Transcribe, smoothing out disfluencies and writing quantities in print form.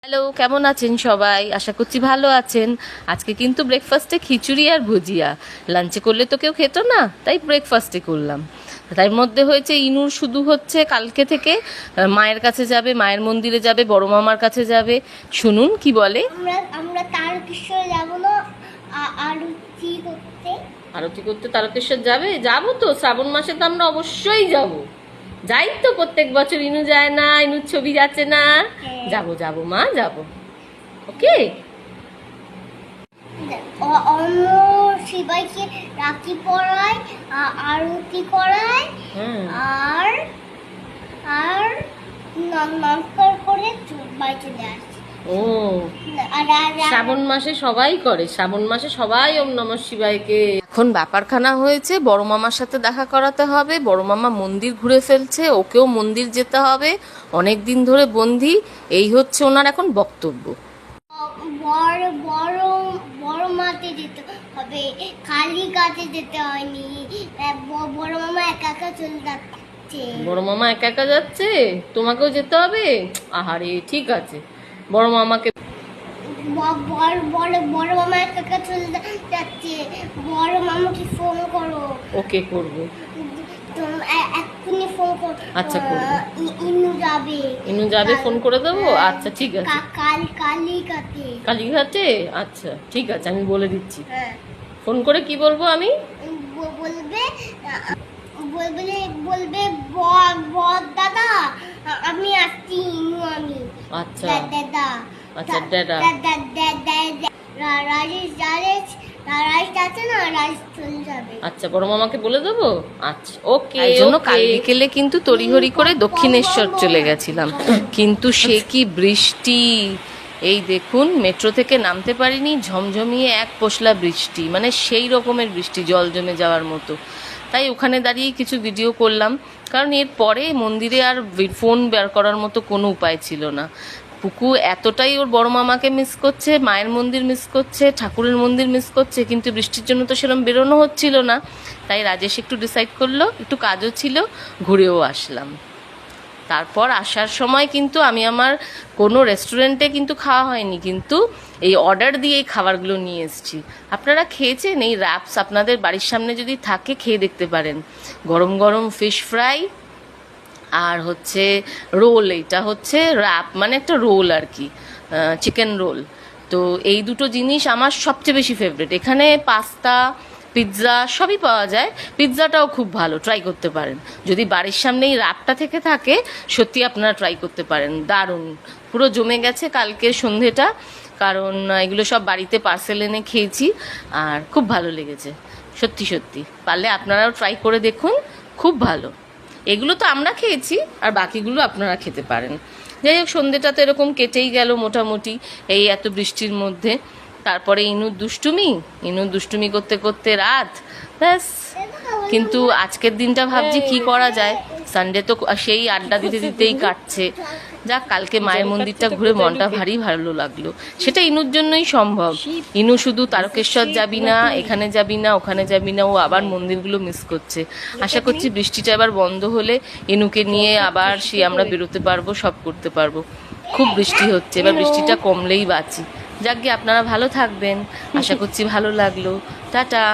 Hello, কেমন আছেন সবাই? আশা করছি ভালো আছেন। আজকে কিন্তু ব্রেকফাস্টে খিচুড়ি আর ভুজিয়া। লাঞ্চে করলে তো কেউ খেত না, তাই ব্রেকফাস্টে করলাম। তার মধ্যে হয়েছে ইনুর শুধু হচ্ছে কালকে থেকে মায়ের কাছে যাবে, মায়ের মন্দিরে যাবে, বড় মামার কাছে যাবে। শুনুন কি বলে। আমরা আমরা তারকেশ্বর যাব না আরতি করতে। আরতি করতে তারকেশ্বর যাবে? যাবো তো, শ্রাবণ মাসে তো আমরা অবশ্যই যাব। যাই তো, প্রত্যেক বছর ইনু যায় না, ইনুর ছবি যাচ্ছে না। যাবো যাবো মা, যাবো। ওকে। অন্য সবাইকে রাখি পরায়, আরতি করায়, আর আর নমস্কার করে বাড়ি চলে আসে। ও, শ্রাবণ মাসে সবাই করে, শ্রাবণ মাসে সবাই ওম নমঃ শিবায়কে। এখন ব্যাপারখানা হয়েছে, বড় মামার সাথে দেখা করাতে হবে। বড় মামা মন্দির ঘুরে ফেলছে, ওকেও মন্দির যেতে হবে, অনেক দিন ধরে বন্দি। এই হচ্ছে ওনার এখন বক্তব্য। বড় বড় বড় মাঠে যেতে হবে, কালী কাছে যেতে হয়নি। বড় মামা একা একা চলে যাচ্ছে। বড় মামা একা একা যাচ্ছে, তোমাকেও যেতে হবে? আহারে, ঠিক আছে, বড় মামাকে বড় মামা একা একা চলে যাচ্ছে। বড় মামাকে ফোন করো। ওকে, করবো। এক্ষুনি ফোন করো। আচ্ছা, করবো। ইনু যাবে। ইনু যাবে, ফোন করে দেবো। আচ্ছা, ঠিক আছে। কালীঘাটে। কালীঘাটে? আচ্ছা, ঠিক আছে, আমি বলে দিচ্ছি। হ্যাঁ, ফোন করে কি বলবো আমি? বলবে বলবে বলবে বর দাদা, আমি আসছি। ইনু আমি। আচ্ছা দাদা। আচ্ছা, দাদা। রাজেশ রাজেশ রাজেশ আছে না, রাজেশ চলে যাবে। আচ্ছা, বড় মামাকে বলে দেবো। আচ্ছা, ওকে। এই জন্য কাল বিকেলে কিন্তু তড়িঘড়ি করে দক্ষিণেশ্বর চলে গেছিলাম, কিন্তু সে কি বৃষ্টি! এই দেখুন, মেট্রো থেকে নামতে পারিনি, ঝমঝমিয়ে এক পশলা বৃষ্টি, মানে সেই রকমের বৃষ্টি, জল জমে যাওয়ার মতো। তাই ওখানে দাঁড়িয়ে কিছু ভিডিও করলাম, কারণ এর পরে মন্দিরে আর ফোন বের করার মতো কোনো উপায় ছিল না। পুকু এতটাই ওর বড় মামাকে মিস করছে, মায়ের মন্দির মিস করছে, ঠাকুরের মন্দির মিস করছে, কিন্তু বৃষ্টির জন্য তো সেরকম বেরোনো হচ্ছিল না। তাই রাজেশ একটু ডিসাইড করলো, একটু কাজও ছিল, ঘুরেও আসলাম। তারপর আসার সময় কিন্তু আমি আমার কোনো রেস্টুরেন্টে কিন্তু খাওয়া হয়নি, কিন্তু এই অর্ডার দিয়ে এই খাবারগুলো নিয়ে এসেছি। আপনারা খেয়েছেন? এই র্যাপস আপনাদের বাড়ির সামনে যদি থাকে, খেয়ে দেখতে পারেন। গরম গরম ফিশ ফ্রাই আর হচ্ছে রোল। এইটা হচ্ছে র্যাপ, মানে একটা রোল আর কি, চিকেন রোল। তো এই দুটো জিনিস আমার সবচেয়ে বেশি ফেভারিট। এখানে পাস্তা, পিৎজা সবই পাওয়া যায়। পিৎজাটাও খুব ভালো, ট্রাই করতে পারেন। যদি বাড়ির সামনে এই র্যাপটা থেকে থাকে, সত্যি আপনারা ট্রাই করতে পারেন। দারুণ, পুরো জমে গেছে কালকের সন্ধেটা, কারণ এগুলো সব বাড়িতে পার্সেল এনে খেয়েছি, আর খুব ভালো লেগেছে। সত্যি সত্যি, পারলে আপনারাও ট্রাই করে দেখুন, খুব ভালো। এগুলো তো আমরা খেয়েছি, আর বাকিগুলো আপনারা খেতে পারেন। যাই হোক, সন্ধ্যেটা তো এরকম কেটেই গেল মোটামুটি, এই এত বৃষ্টির মধ্যে। তারপরে ইনুর দুষ্টুমি করতে করতে রাত, ব্যাস। কিন্তু আজকের দিনটা ভাবছি কি করা যায়। সানডে তো সেই আড্ডা দিতে দিতেই কাটছে। যাক, কালকে মায়ের মন্দিরটা ঘুরে মনটা ভারী ভালো লাগলো। সেটা ইনুর জন্যই সম্ভব। ইনু শুধু তারকেশ্বর যাবি না, এখানে যাবি না, ওখানে যাবি না, ও আবার মন্দিরগুলো মিস করছে। আশা করছি বৃষ্টিটা এবার বন্ধ হলে ইনুকে নিয়ে আবার আমরা বেরোতে পারবো, সব করতে পারবো। খুব বৃষ্টি হচ্ছে, এবার বৃষ্টিটা কমলেই বাঁচি। যাক গে, আপনারা ভালো থাকবেন, আশা করছি ভালো লাগলো। টাটা।